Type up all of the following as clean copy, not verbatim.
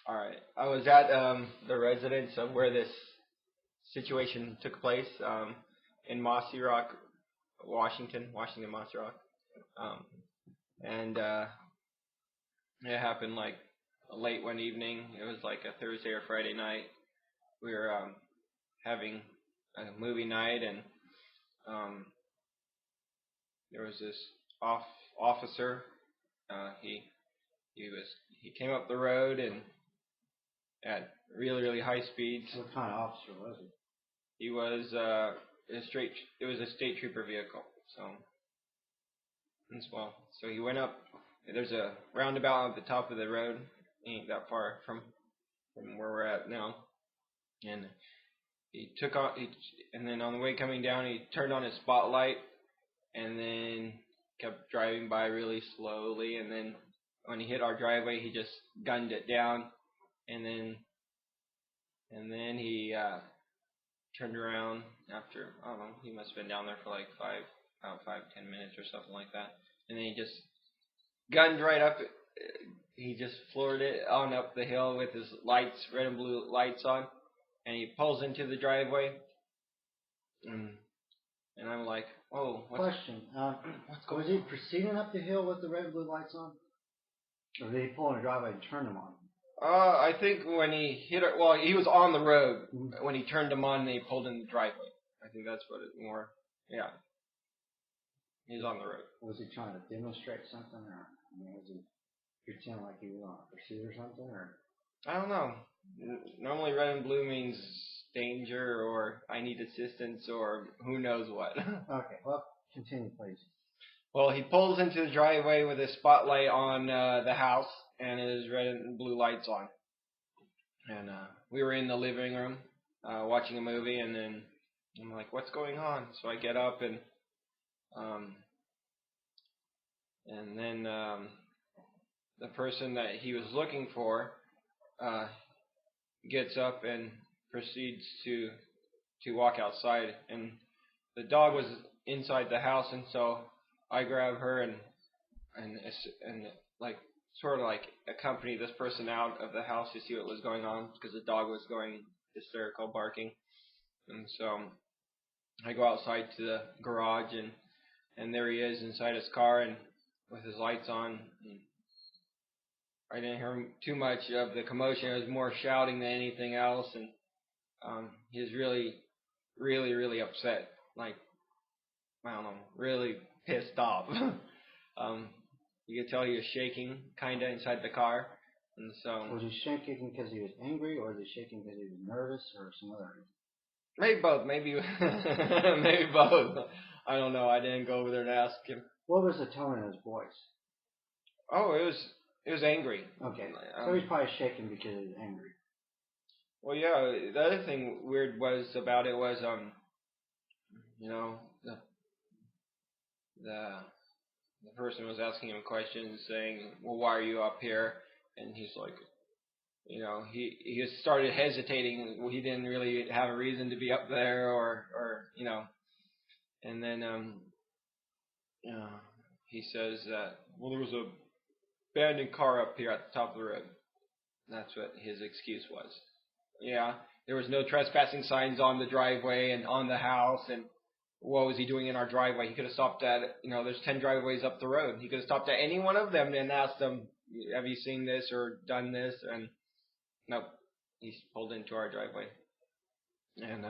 All right. I was at the residence of where this situation took place in Mossy Rock, Washington, Mossy Rock, um, and it happened like late one evening. It was like a Thursday or Friday night. We were having a movie night, and um, there was this officer. He came up the road and at really high speeds. What kind of officer was he? He was it was a state trooper vehicle. So so he went up. There's a roundabout at the top of the road. Ain't that far from where we're at now. And he took on. And then on the way coming down, he turned on his spotlight, and then kept driving by really slowly. And then when he hit our driveway, he just gunned it down, and then he turned around after, I don't know, he must have been down there for like 5-10 minutes or something like that. And then he just gunned right up. He just floored it on up the hill with his lights, red and blue lights on. And he pulls into the driveway. And I'm like, oh, question. Was he proceeding up the hill with the red and blue lights on? Or did he pull in the driveway and turn them on? I think when he hit it, well, he was on the road when he turned them on and he pulled in the driveway. I think that's what it more, yeah. He's on the road. Was he trying to demonstrate something, or was he pretending like he was on a pursuit or something, or? I don't know. Normally red and blue means danger or I need assistance or who knows what. Okay, well, continue, please. Well, he pulls into the driveway with his spotlight on the house and his red and blue lights on. And we were in the living room watching a movie, and then I'm like, what's going on? So I get up, and then the person that he was looking for gets up and proceeds to walk outside. And the dog was inside the house, and so I grab her and like sort of like accompany this person out of the house to see what was going on, because the dog was going hysterical, barking. And so I go outside to the garage, and there he is inside his car and with his lights on. And I didn't hear too much of the commotion. It was more shouting than anything else, and he was really upset. Like, I don't know, really pissed off. You could tell he was shaking kind of inside the car. And so was he shaking because he was angry, or was he shaking because he was nervous, or some other reason? Maybe both. Maybe both. I don't know. I didn't go over there to ask him. What was the tone in his voice? Oh, it was angry. Okay, so he's probably shaking because he was angry. Well, yeah. The other thing weird was about it was the person was asking him questions, saying, well, why are you up here? And he's like, he just started hesitating. He didn't really have a reason to be up there, or and then he says that, well, there was a abandoned car up here at the top of the road. That's what his excuse was. Yeah, there was no trespassing signs on the driveway and on the house, and what was he doing in our driveway? He could have stopped at, there's 10 driveways up the road. He could have stopped at any one of them and asked them, have you seen this or done this? And nope, he's pulled into our driveway. And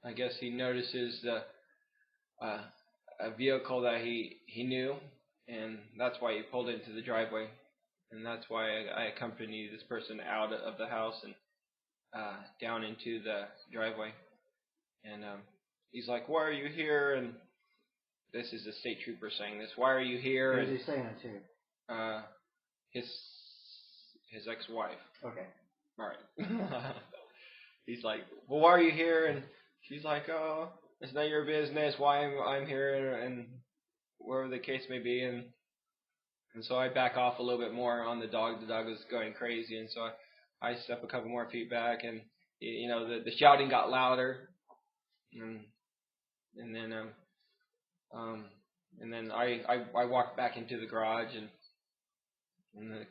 I guess he notices a vehicle that he knew, and that's why he pulled into the driveway. And that's why I accompanied this person out of the house and down into the driveway. And he's like, why are you here? And this is the state trooper saying this. Why are you here? Who is he saying it to? His ex-wife. Okay. All right. He's like, well, why are you here? And she's like, oh, it's not your business why I'm here, and wherever the case may be. And so I back off a little bit more on the dog. The dog was going crazy, and so I step a couple more feet back, and the shouting got louder. And then I walked back into the garage, and the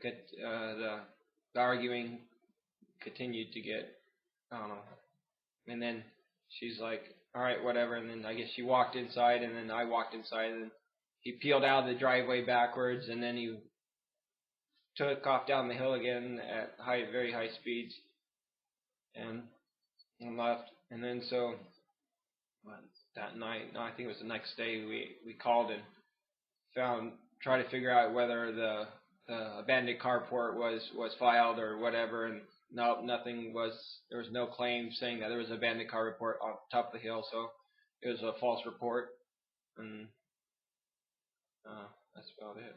the arguing continued to get, I don't know. And then she's like, all right, whatever. And then I guess she walked inside, and then I walked inside, and he peeled out of the driveway backwards, and then he took off down the hill again at very high speeds, and left. And then so that night, no, I think it was the next day, we called and tried to figure out whether the abandoned carport was filed or whatever, and no, nothing was. There was no claim saying that there was an abandoned car report on top of the hill, so it was a false report, and that's about it.